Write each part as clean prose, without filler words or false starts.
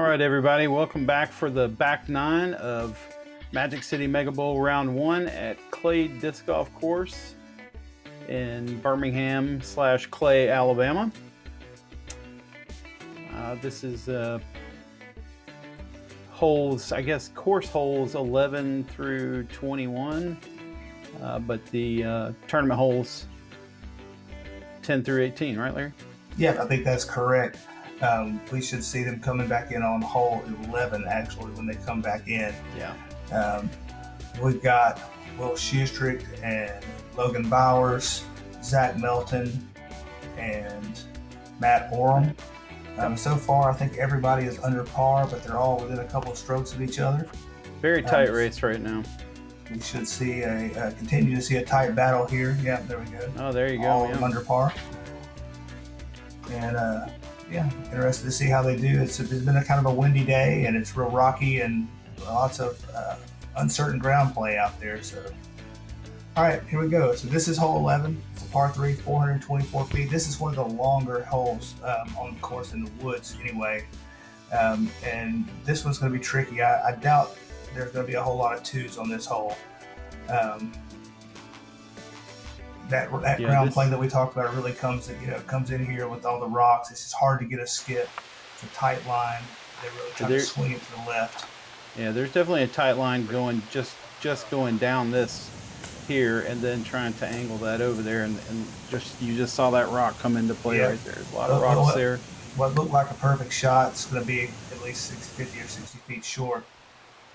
right, everybody, welcome back for the back nine of Magic City Mega Bowl Round 1 at Clay Disc Golf Course in Birmingham/Clay, Alabama. This is holes, I guess, course holes 11 through 21, but the tournament holes 10 through 18, right, Larry? Yeah, I think that's correct. We should see them coming back in on hole 11, actually, when they come back in. Yeah. We've got Will Schusterick and Logan Bowers, Zach Melton, and Matt Orum. So far, I think everybody is under par, but they're all within a couple of strokes of each other. Very tight race right now. We should see continue to see a tight battle here. Yeah, there we go. Oh, there you go. All of them under par. And yeah, interested to see how they do. It's been a kind of a windy day, and it's real rocky and lots of uncertain ground play out there. So, all right, here we go. So this is hole 11. It's a par 3, 424 feet. This is one of the longer holes on the course in the woods anyway. And this one's going to be tricky. I doubt there's going to be a whole lot of twos on this hole. That ground play that we talked about really comes in here with all the rocks. It's just hard to get a skip. It's a tight line. They really try to swing it to the left. Yeah, there's definitely a tight line going just going down this here, and then trying to angle that over there, and you just saw that rock come into play right there. There's a lot of rocks there. What looked like a perfect shot is going to be at least 50 or 60 feet short.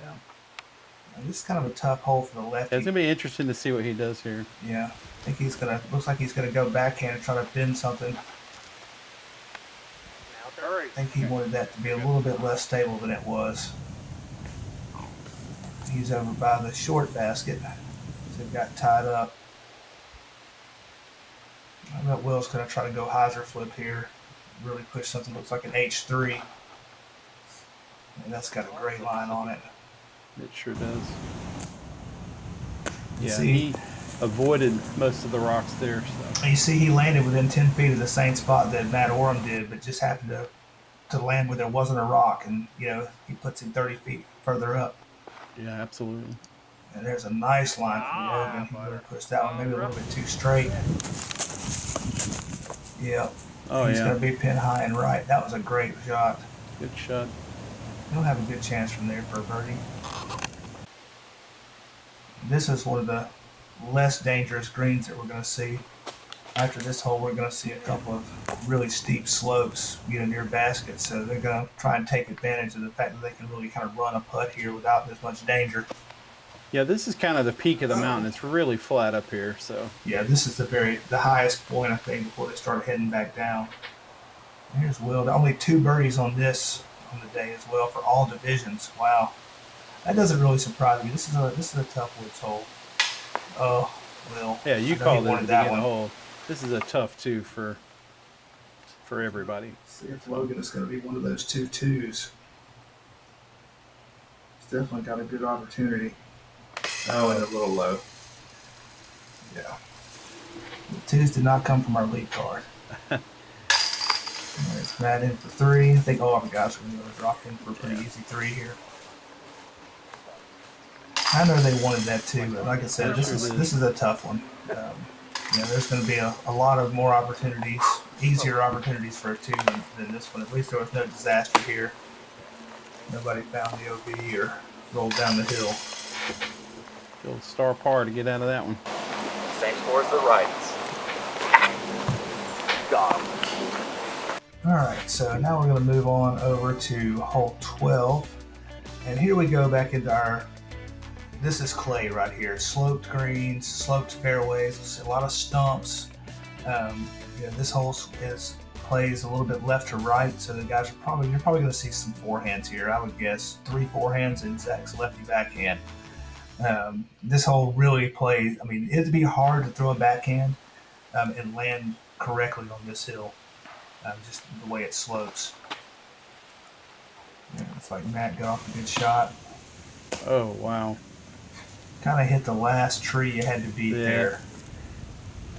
Yeah. And this is kind of a tough hole for the lefty. It's going to be interesting to see what he does here. Yeah. I think looks like he's gonna go backhand and try to bend something. I think he wanted that to be a little bit less stable than it was. He's over by the short basket. So it got tied up. I bet Will's gonna try to go hyzer flip here. Really push something that looks like an H3. And that's got a great line on it. It sure does. You yeah, see, he avoided most of the rocks there. So. You see he landed within 10 feet of the same spot that Matt Orum did, but just happened to land where there wasn't a rock, and he puts him 30 feet further up. Yeah, absolutely. And there's a nice line from Logan. He really pushed that one maybe a little bit too straight. Yeah. Oh, He's going to be pin high and right. That was a great shot. Good shot. He'll have a good chance from there for a birdie. This is one of the less dangerous greens that we're going to see. After this hole, we're going to see a couple of really steep slopes, near baskets. So they're going to try and take advantage of the fact that they can really kind of run a putt here without as much danger. Yeah, this is kind of the peak of the mountain. It's really flat up here. So yeah, this is the highest point, I think, before they start heading back down. Here's Will. Only 2 birdies on the day as well for all divisions. Wow, that doesn't really surprise me. This is a tough woods hole. Oh, Will. Yeah, you called it that hole. This is a tough 2 for everybody. See if Logan is going to be one of those 2 twos. He's definitely got a good opportunity. Oh, and a little low. Yeah. The 2s did not come from our lead card. There's Matt in for 3. I think all of our guys are going to drop in for a pretty easy 3 here. I know they wanted that too, but like I said, this is a tough one. There's going to be a lot of more opportunities, easier opportunities for a 2 than this one. At least there was no disaster here. Nobody found the OB or rolled down the hill. Good old star par to get out of that one. Same score as the rights. Got him. All right, so now we're going to move on over to hole 12. And here we go back into this is clay right here. Sloped greens, sloped fairways, a lot of stumps. This hole plays a little bit left to right, so the guys you're probably going to see some forehands here. I would guess 3 forehands and Zach's lefty backhand. This hole really plays. I mean, it'd be hard to throw a backhand and land correctly on this hill, just the way it slopes. It's like Matt got off a good shot. Oh, wow. Kind of hit the last tree you had to beat there.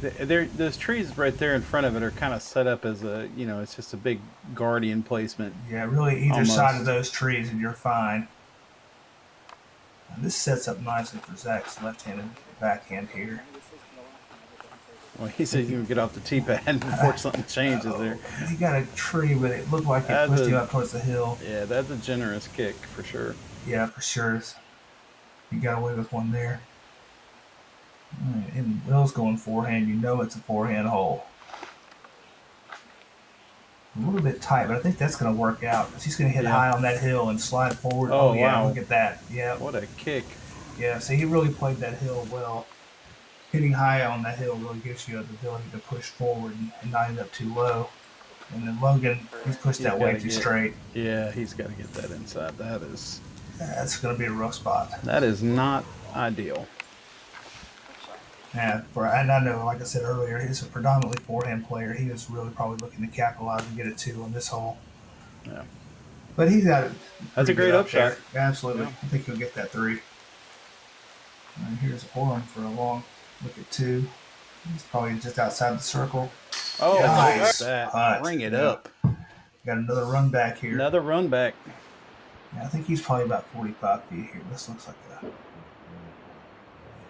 Those trees right there in front of it are kind of set up as a, it's just a big guardian placement. Yeah, really either side of Almost. those trees and you're fine. And this sets up nicely for Zach's left-handed backhand here. Well, he said you can get off the tee pad before something changes there. He got a tree, but it looked like it pushed him up towards the hill. Yeah, that's a generous kick for sure. Yeah, for sure. He got away with one there. And Will's going forehand. You know it's a forehand hole. A little bit tight, but I think that's going to work out. He's going to hit high on that hill and slide forward. Oh, yeah, wow. Look at that. Yeah. What a kick. Yeah, so he really played that hill well. Hitting high on that hill really gives you the ability to push forward and not end up too low. And then Logan, he's pushed that way too straight. Yeah, he's got to get that inside. That's going to be a rough spot. That is not ideal. Yeah, and I know, like I said earlier, he's a predominantly forehand player. He was really probably looking to capitalize and get a 2 on this hole. Yeah. But he's got it. That's a great upshot. Absolutely. Yeah. I think he'll get that 3. And here's Orum for a long look at 2. He's probably just outside the circle. Oh, nice. That. Bring it up. Got another run back here. Another run back. Yeah, I think he's probably about 45 feet here. This looks like a...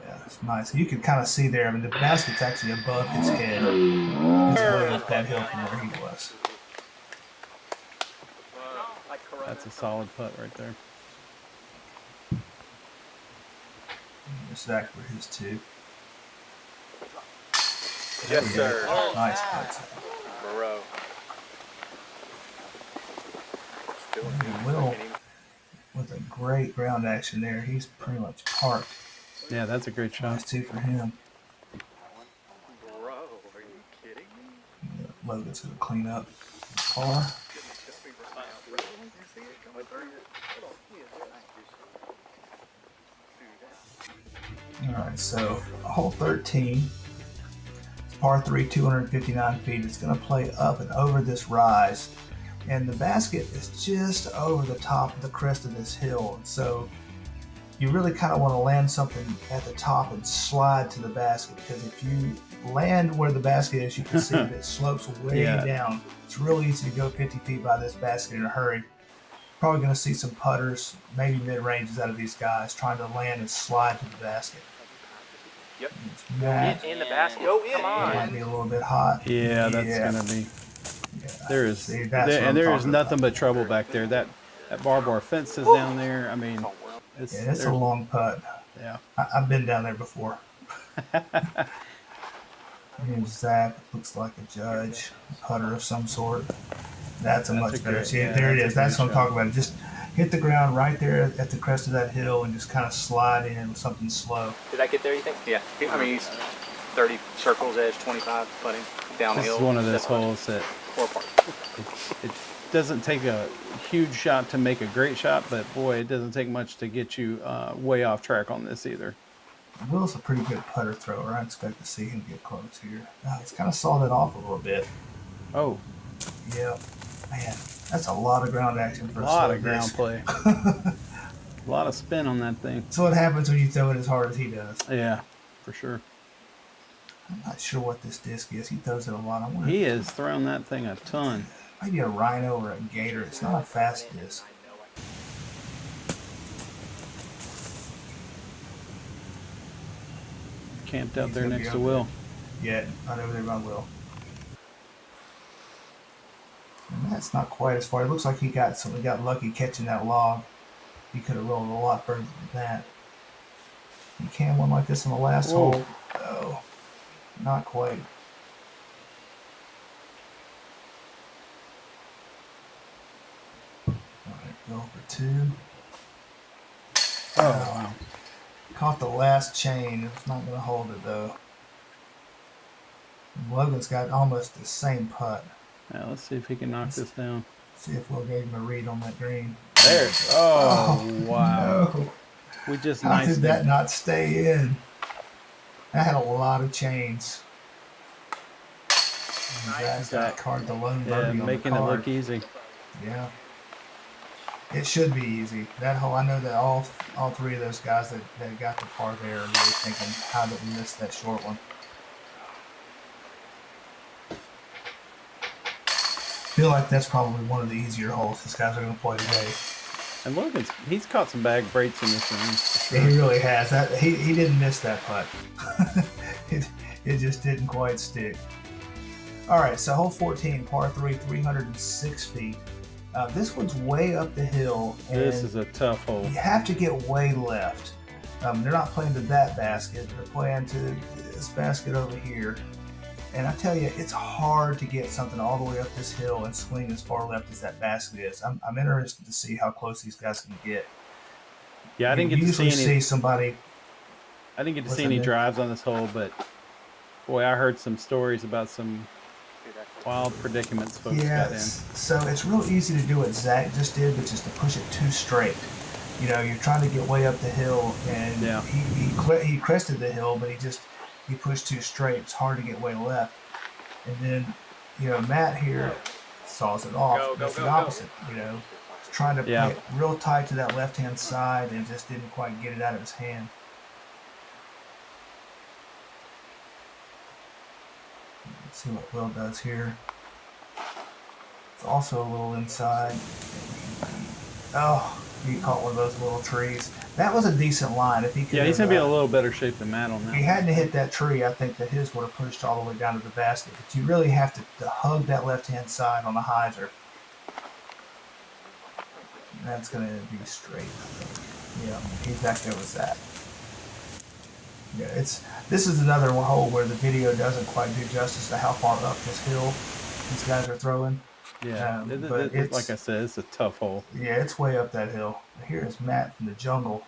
Yeah, it's nice. You can kind of see there. I mean, the basket's actually above his head. It's way up that hill from where he was. That's a solid putt right there. There's Zach for his 2. Yes, sir. Nice putt. Moreau. And Will, with a great ground action there, he's pretty much parked. Yeah, that's a great shot. Nice 2 for him. Bro, are you kidding me? Yeah, Logan's going to clean up the par. All right, so hole 13, it's par 3, 259 feet. It's going to play up and over this rise, and the basket is just over the top of the crest of this hill. And so you really kind of want to land something at the top and slide to the basket, because if you land where the basket is, you can see that it slopes way down. It's really easy to go 50 feet by this basket in a hurry. Probably going to see some putters, maybe mid-ranges out of these guys trying to land and slide to the basket. Yep. In the basket. Go in. Come on. It might be a little bit hot. Yeah, that's going to be... Yeah. There is, See, there is nothing but trouble back there. That barbed wire fence is down there. I mean, it's a long putt. Yeah. I've been down there before. Here's Zach. Looks like a judge, a putter of some sort. That's much better. See, there it is. That's what I'm talking about. Just hit the ground right there at the crest of that hill and just kind of slide in with something slow. Did I get there, you think? Yeah. I mean, he's 30 circles, edge, 25 putting downhill. This is one of those holes that it doesn't take a huge shot to make a great shot, but boy, it doesn't take much to get you way off track on this either. Will's a pretty good putter thrower. I expect to see him get close here. He's kind of sawed it off a little bit. Oh. Yeah. Man, that's a lot of ground action for a lot of ground play. A lot of spin on that thing. So what happens when you throw it as hard as he does? Yeah, for sure. I'm not sure what this disc is. He throws it a lot. He has thrown that thing a ton. Maybe a Rhino or a Gator. It's not a fast disc. Camped out there next to Will. Yeah, right over there by Will. And that's not quite as far. It looks like he got lucky catching that log. He could have rolled a lot further than that. You can one like this on the last hole. Oh, not quite. All right, go for 2. Oh, wow. Caught the last chain. It's not going to hold it, though. And Logan's got almost the same putt. Now, let's see if he can knock this down. See if Will gave him a read on that green. There. Oh, wow. No. We just How did that not stay in? That had a lot of chains. And that card, the lone birdie on the making it card. look easy. Yeah. It should be easy. That hole, I know that all 3 of those guys that got the par there are really thinking, how did we miss that short one? feel like that's probably one of the easier holes these guys are going to play today. And look, he's caught some bag breaks in this round. For Yeah, sure. he really has. He didn't miss that putt. it just didn't quite stick. All right, so hole 14, par 3, 306 feet. This one's way up the hill. And This is a tough hole. you have to get way left. They're not playing to that basket. They're playing to this basket over here. And I tell you, it's hard to get something all the way up this hill and swing as far left as that basket is. I'm interested to see how close these guys can get. Yeah, I didn't You get to see usually any. see somebody. I didn't get to What's see that, any Nick? drives on this hole, but boy, I heard some stories about some wild predicaments folks Yeah, got in. so it's real easy to do what Zach just did, which is to push it too straight. You know, you're trying to get way up the hill, and Yeah. he crested the hill, but he pushed too straight. It's hard to get way left. And then, you know, Matt here saws it off. It's the opposite. You know, trying to Yeah. play it real tight to that left-hand side and just didn't quite get it out of his hand. Let's see what Will does here. It's also a little inside. Oh, he caught one of those little trees. That was a decent line. If he could, Yeah, he's gonna be in a little better shape than Matt on if that. he hadn't hit that tree, I think that his would have pushed all the way down to the basket. But you really have to hug that left-hand side on the hyzer. That's going to be straight, I think. Yeah, he's back there with that. Yeah, this is another hole where the video doesn't quite do justice to how far up this hill these guys are throwing. Yeah, But it's, like I said, it's a tough hole. yeah, it's way up that hill. Here's Matt from the jungle.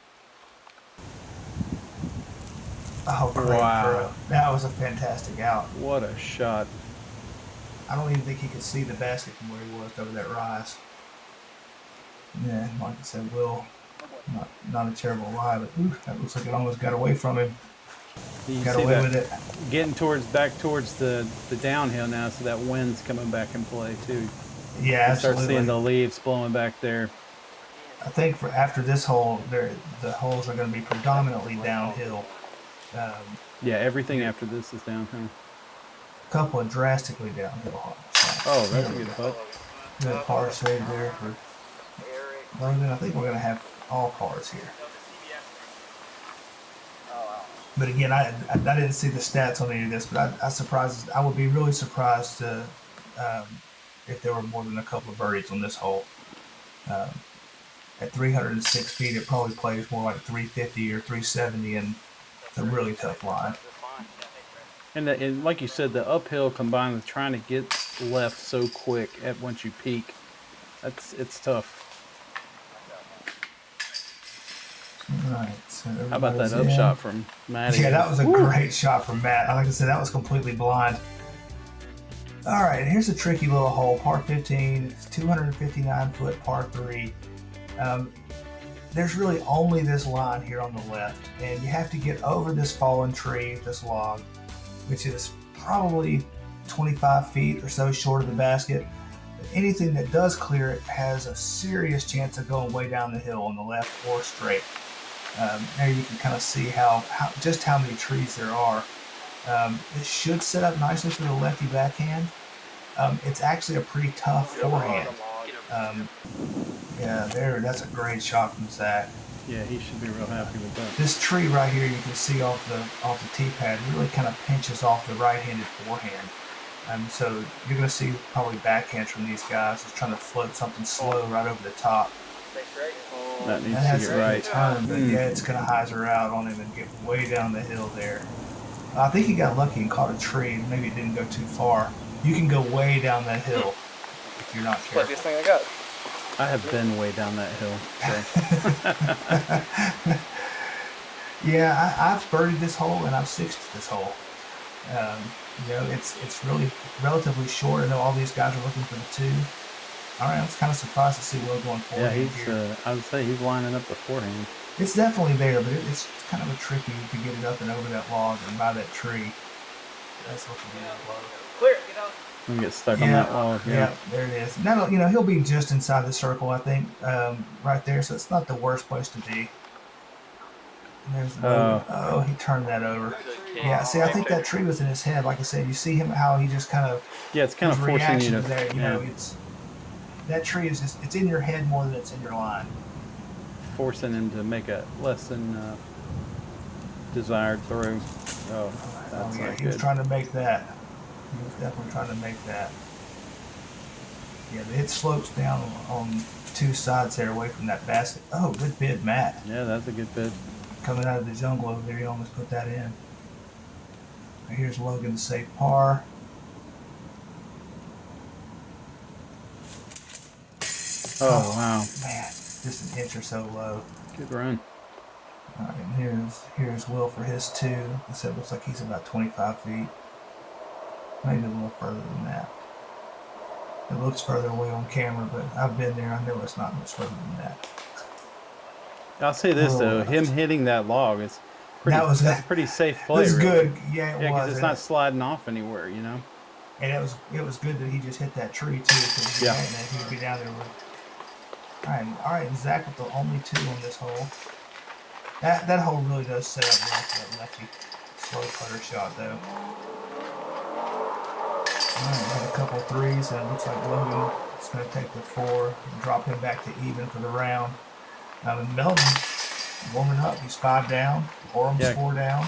Oh, great throw. That was a fantastic out. What a shot. I don't even think he could see the basket from where he was over that rise. Yeah, like I said, Will, not a terrible lie, but that looks like it almost got away from him. You Got see away that with it. getting back towards the downhill now, so that wind's coming back in play too. Yeah, You start absolutely. seeing the leaves blowing back there. I think after this hole, the holes are going to be predominantly downhill. Yeah, everything after this is downhill. A couple of drastically downhill holes. Oh, that's a good putt. Good par save there for Logan. I think we're going to have all pars here. But again, I didn't see the stats on any of this, but I would be really surprised if there were more than a couple of birdies on this hole. At 306 feet, it probably plays more like 350 or 370, and it's a really tough line. And like you said, the uphill combined with trying to get left so quick at once you peak, it's tough. All right. So How about that everybody's upshot in. from Matt? Yeah, that was a great shot from Matt. Like I said, that was completely blind. All right, here's a tricky little hole, par 15. It's 259-foot par 3. There's really only this line here on the left, and you have to get over this fallen tree, this log, which is probably 25 feet or so short of the basket. But anything that does clear it has a serious chance of going way down the hill on the left or straight. There you can kind of see just how many trees there are. It should set up nicely for the lefty backhand. It's actually a pretty tough forehand. Yeah, that's a great shot from Zach. Yeah, he should be real happy with that. This tree right here, you can see off the tee pad, really kind of pinches off the right-handed forehand. So you're going to see probably backhands from these guys just trying to float something slow right over the top. That needs That to has get a right. turn, but yeah, it's going to hyzer out on him and get way down the hill there. I think he got lucky and caught a tree. Maybe it didn't go too far. You can go way down that hill if you're not careful. Luckiest thing I got. I have been way down that hill. So. Yeah, I've birdied this hole and I've sixed this hole. It's really relatively short. I know all these guys are looking for the 2. All right, I was kind of surprised to see Will going forehand here. I would say he's lining up the forehand. It's definitely there, but it's kind of a tricky to get it up and over that log and by that tree. That's looking really low. Clear, get out. I'm gonna get stuck on that log. Yeah, there it is. Now, he'll be just inside the circle, I think, right there. So it's not the worst place to be. There's Logan. Oh, he turned that over. Yeah, see, I think that tree was in his head. Like I said, you see him how he just kind of Yeah, it's kind of his forcing you reaction to. there. You Yeah, know, it's that tree is just it's in your head more than it's in your line. forcing him to make a less than desired throw. Oh, that's Yeah, not he was good. trying to make that. He was definitely trying to make that. Yeah, it slopes down on two sides there away from that basket. Oh, good bid, Matt. Yeah, that's a good bid. Coming out of the jungle over there, he almost put that in. Here's Logan to save par. Oh, wow. Man, just an inch or so low. Good run. All right, and here's Will for his two. This it looks like he's about 25 feet. Maybe a little further than that. It looks further away on camera, but I've been there. I know it's not much further than that. I'll say this though, left. him hitting that log is pretty. That was that's a pretty safe play. It was really. good. Yeah, it Yeah, was. because it's not sliding off anywhere, you know. And it was good that he just hit that tree too, because Yeah. he would be down there with. All right, and Zach with the only two on this hole. That hole really does set up well for that lefty slow putter shot though. All right, had a couple threes, and it looks like Logan is going to take the four and drop him back to even for the round. And Melton warming up. He's 5 down. Orum's 4 down.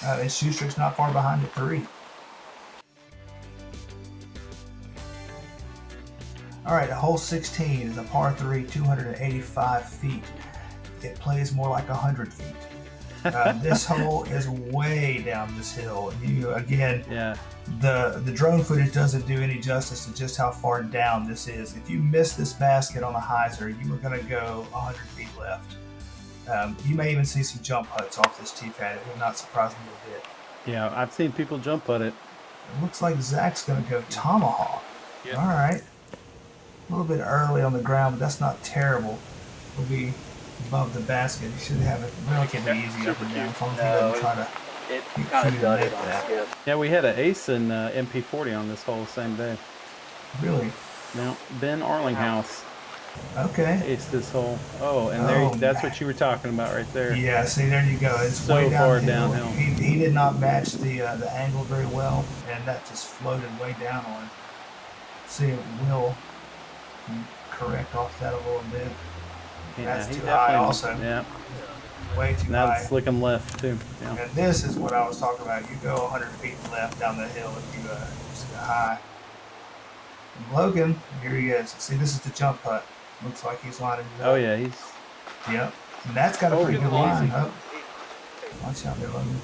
And Schusterick's not far behind at 3. All right, hole 16 is a par 3, 285 feet. It plays more like 100 feet. This hole is way down this hill. You again, the drone footage doesn't do any justice to just how far down this is. If you miss this basket on a hyzer, you are going to go 100 feet left. You may even see some jump putts off this tee pad. It would not surprise me a bit. Yeah, I've seen people jump putt it. It looks like Zach's going to go tomahawk. Yep. All right. A little bit early on the ground, but that's not terrible. We'll be above the basket. He should have it relatively easy up and down. As long as he doesn't try to It get kind cute of gutted and on make that. that. Yeah, we had an ace in MP40 on this hole same day. Really? Now, Ben Arlinghouse Okay. aced this hole. Oh, and that's what you were talking about right there. Yeah, see, there you go. It's So way far downhill. downhill. He did not match the angle very well, and that just floated way down on him. See if Will can correct off that a little bit. Yeah, That's he too high definitely- also. Yeah, Way too now high. it's looking left too. Yeah. And this is what I was talking about. You go 100 feet left down the hill if you just go high. And Logan, here he is. See, this is the jump putt. Looks like he's lining it up. Oh yeah, he's Yep. And that's got a pretty good easy. line. Oh. Watch out there, Logan.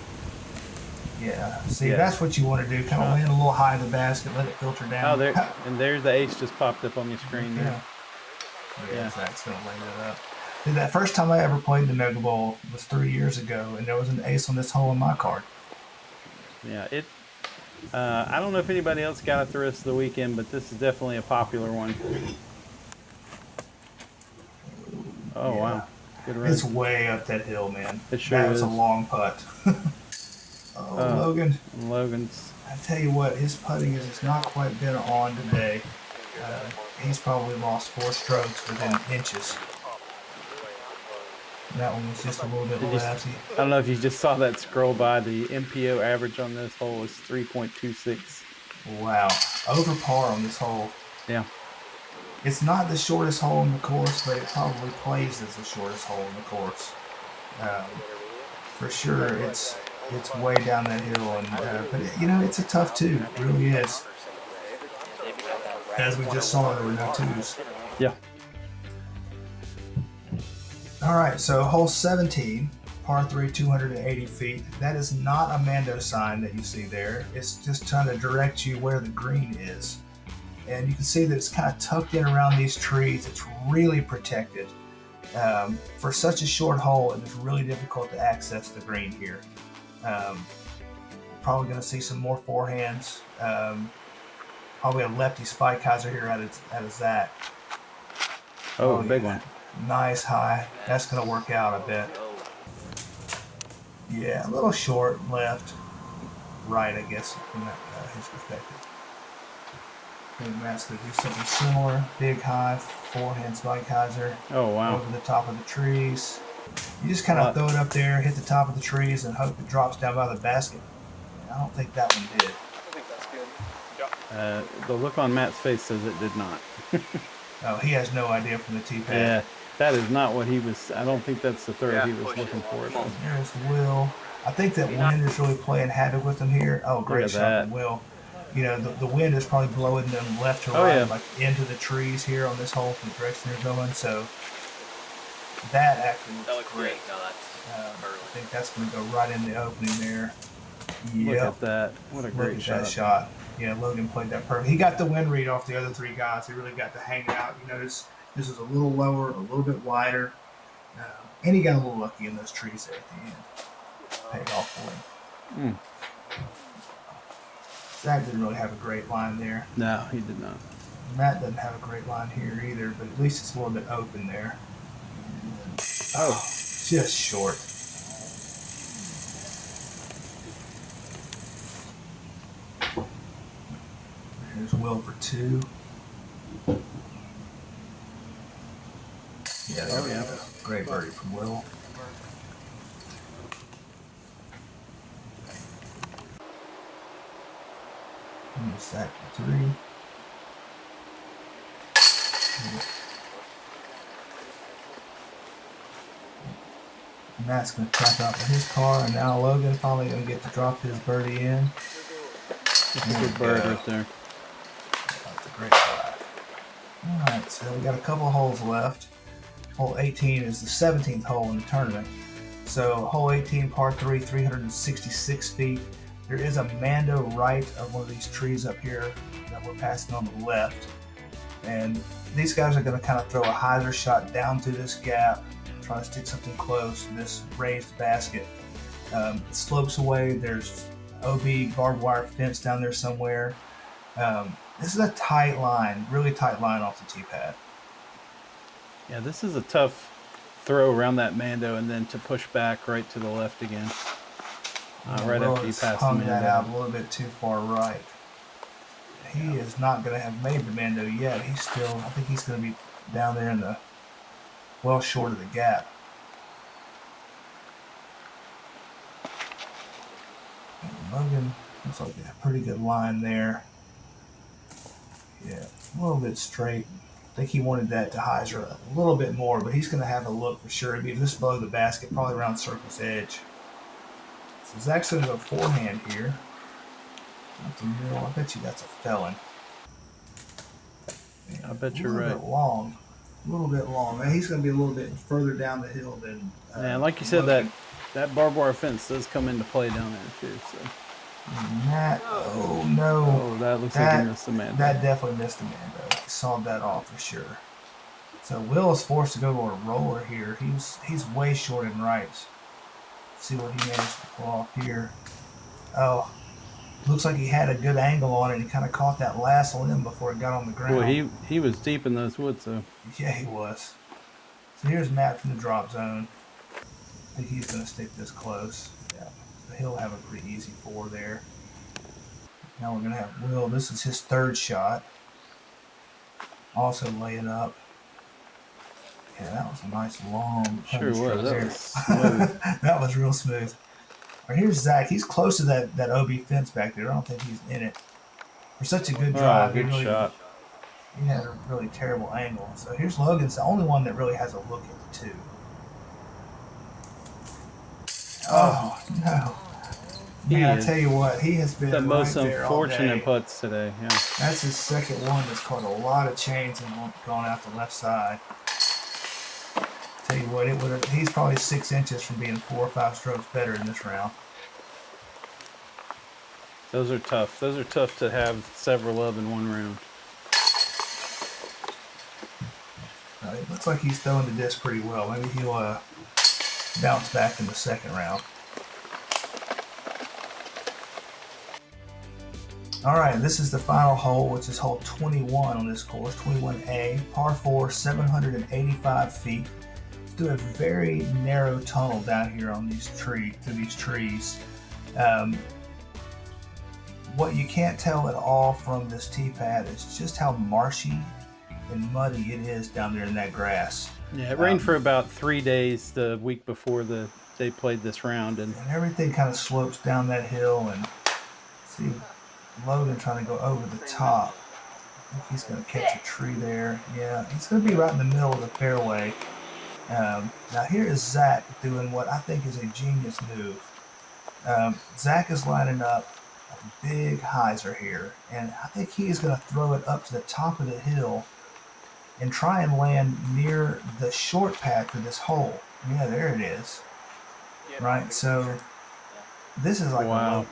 Yeah. See, Yeah. that's what you want to do. Kind of land a little high in the basket, let it filter down. oh there, and there's the ace just popped up on your screen there. Yeah, Zach's going to lay that up. Dude, that first time I ever played the Mega Bowl was 3 years ago, and there was an ace on this hole in my card. Yeah, it. I don't know if anybody else got it the rest of the weekend, but this is definitely a popular one. Oh Yeah. wow, good run. It's way up that hill, man. It sure That was a is. long putt. Logan. And Logan's. I tell you what, his putting is not quite been on today. He's probably lost 4 strokes within inches. That one was just a little bit lefty. I don't know if you just saw that scroll by. The MPO average on this hole is 3.26. Wow. Over par on this hole. Yeah. It's not the shortest hole in the course, but it probably plays as the shortest hole in the course. For sure, it's way down that hill, and but it's a tough two. It really is. As we just saw, there were no twos. Yeah. All right, so hole 17, par 3, 280 feet. That is not a Mando sign that you see there. It's just trying to direct you where the green is. And you can see that it's kind of tucked in around these trees. It's really protected. For such a short hole, it is really difficult to access the green here. Probably going to see some more forehands. Probably a lefty spike hyzer here out of Zach. Oh, big one. Nice high. That's going to work out, I bet. Yeah, a little short left, right, I guess, from his perspective. I think Matt's going to do something similar. Big high, forehand spike hyzer. Oh wow. Over the top of the trees. You just kind of throw it up there, hit the top of the trees, and hope it drops down by the basket. I don't think that one did. I think that's good. The look on Matt's face says it did not. Oh, he has no idea from the tee pad. Yeah, that is not what he was. I don't think that's the throw Yeah, he was push it. looking for. Come on. There's Will. I think that wind is really playing havoc with him here. Oh, great at shot that. from Will. You know, the wind is probably blowing them left to Oh, right, yeah. like into the trees here on this hole from the direction they're going. So that actually looks That looks great. great. No, that's I think that's going to go right in the opening there. Look Yep. at that. What a Look great at shot. that shot. Yeah, Logan played that perfect. He got the wind read off the other three guys. He really got to hang out. You notice this is a little lower, a little bit wider. And he got a little lucky in those trees there at the end. Paid off for him. Zach didn't really have a great line there. No, he did not. Matt doesn't have a great line here either, but at least it's a little bit open there. Oh, just short. Here's Will for 2. Yeah, there we go. Great birdie from Will. Here's Zach for 3. Matt's going to track out for his car, and now Logan finally going to get to drop his birdie in. That's a good bird right there. That's a great shot. Alright, so we got a couple of holes left. Hole 18 is the 17th hole in the tournament. So hole 18, par 3, 366 feet. There is a Mando right of one of these trees up here that we're passing on the left. And these guys are going to kind of throw a hyzer shot down through this gap, try to stick something close to this raised basket. It slopes away. There's OB barbed wire fence down there somewhere. This is a tight line, really tight line off the tee pad. Yeah, this is a tough throw around that Mando and then to push back right to the left again. Right Will after you has pass the hung that Mando. out a little bit too far right. He is not going to have made the Mando yet. He's still, I think he's going to be down there in the, well short of the gap. And Logan looks like a pretty good line there. Yeah, a little bit straight. I think he wanted that to hyzer a little bit more, but he's going to have a look for sure. It'd be just below the basket, probably around circle's edge. So Zach's going to go forehand here. Not the middle. I bet you that's a felon. I bet you're A right. little bit long. A little bit long. Man, he's going to be a little bit further down the hill than. Yeah, like you said, that barbed wire fence does come into play down there too. So. Matt, oh no. Oh, that looks like he missed the Mando. That definitely missed the Mando. He sawed that off for sure. So Will is forced to go to a roller here. He's way short in rights. See what he managed to pull off here. Oh, looks like he had a good angle on it. He kind of caught that last limb before it got on the ground. Boy, he was deep in those woods though. Yeah, he was. So here's Matt from the drop zone. I think he's going to stick this close. Yeah, so he'll have a pretty easy 4 there. Now we're going to have Will. This is his 3rd shot. Also laying up. Yeah, that was a nice long Sure punch was. right That there. was smooth. That was real smooth. All right, here's Zach. He's close to that OB fence back there. I don't think he's in it. For such a good drive, Good shot. he had a really terrible angle. So here's Logan's the only one that really has a look at the 2. Oh, no. Man, I tell you what, he has been The most right there all unfortunate day. putts today. Yeah. That's his 2nd one that's caught a lot of chains and gone out the left side. Tell you what, he's probably 6 inches from being 4 or 5 strokes better in this round. Those are tough. Those are tough to have several of in one round. It looks like he's throwing the disc pretty well. Maybe he'll bounce back in the 2nd round. All right, this is the final hole, which is hole 21 on this course, 21A, par 4, 785 feet. Through a very narrow tunnel down here on these trees. What you can't tell at all from this tee pad is just how marshy and muddy it is down there in that grass. Yeah, it rained for about 3 days the week before they played this round, and everything kind of slopes down that hill. And see Logan trying to go over the top. I think he's going to catch a tree there. Yeah, he's going to be right in the middle of the fairway. Now here is Zach doing what I think is a genius move. Zach is lining up a big hyzer here, and I think he is going to throw it up to the top of the hill and try and land near the short pad for this hole. Yeah, there it is. Right, so this is like wow.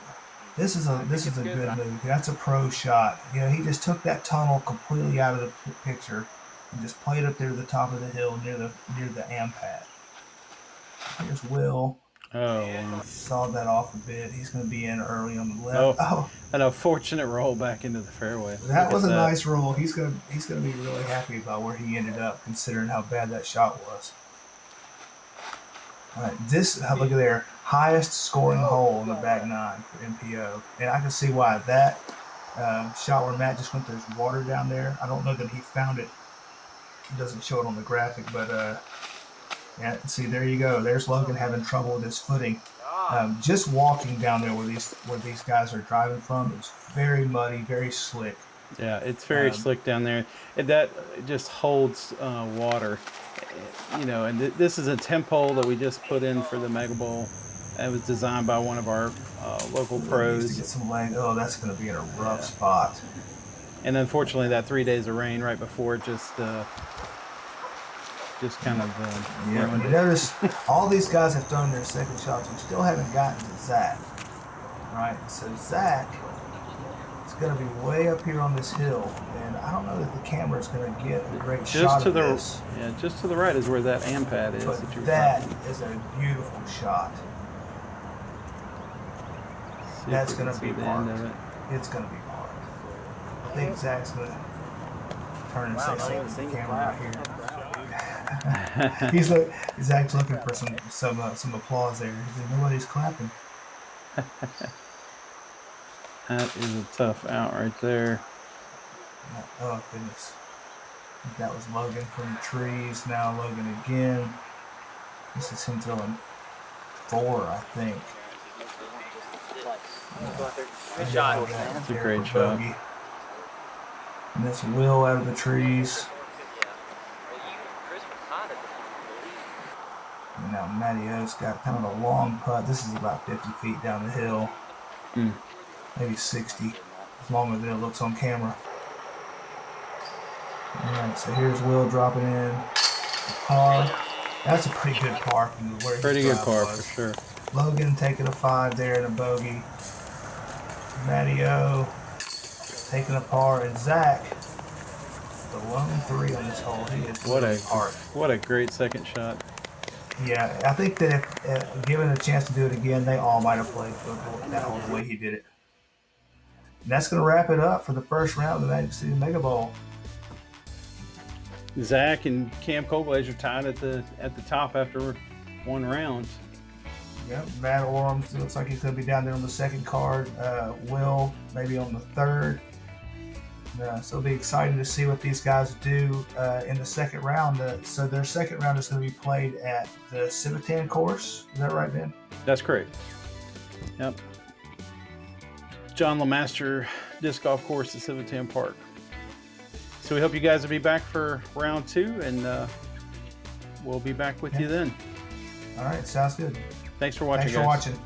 This is a good move. That's a pro shot. You know, he just took that tunnel completely out of the picture and just played up there to the top of the hill near the am pad. Here's Will. Oh, Sawed that off a bit. He's going to be in early on the left. Oh, an unfortunate roll back into the fairway. That was a nice roll. He's going to be really happy about where he ended up, considering how bad that shot was. All right, look at there, highest scoring hole in the back nine for MPO, and I can see why. That shot where Matt just went, there's water down there. I don't know that he found it. It doesn't show it on the graphic, but yeah, see, there you go. There's Logan having trouble with his footing. Just walking down there where these guys are driving from, it's very muddy, very slick. Yeah, it's very slick down there. That just holds water, you know. And this is a temp hole that we just put in for the Mega Bowl. It was designed by one of our local pros. To get some length. Oh, that's going to be in a rough spot. And unfortunately, that 3 days of rain right before just kind of yeah. ruined You it. notice all these guys have thrown their second shots. We still haven't gotten to Zach. Right, so Zach is going to be way up here on this hill, and I don't know that the camera is going to get a great shot of this. Yeah, just to the right is where that am pad is. But that is a beautiful shot. That's going to be parked. It's going to be parked. I think Zach's going to turn and say something to the camera right here. Zach's looking for some applause there. Nobody's clapping. That is a tough out right there. Oh goodness. That was Logan from the trees. Now Logan again. This is him throwing 4, I think. Good shot. That's a great shot. Bogey. And that's Will out of the trees. And now Matty O's got kind of a long putt. This is about 50 feet down the hill. Maybe 60. Longer than it looks on camera. Alright, so here's Will dropping in. Par. That's a pretty good par from where Pretty good par was. for sure. Logan taking a 5 there in a bogey. Matty O taking a par, and Zach, the lone 3 on this hole. He is What a great second shot. Yeah, I think that if given a chance to do it again, they all might have played that hole the way he did it. And that's going to wrap it up for the first round of the Magic City Mega Bowl. Zach and Cam Colglaze are tied at the top after one round. Yep, Matt Orum looks like he's going to be down there on the second card. Will maybe on the third. So it'll be exciting to see what these guys do in the second round. So their second round is going to be played at the Civitan course. Is that right, Ben? That's correct. Yep. John LeMaster Disc Golf Course at Civitan Park. So we hope you guys will be back for round 2, and we'll be back with you then. All right, sounds good. Thanks for watching, Thanks for watching.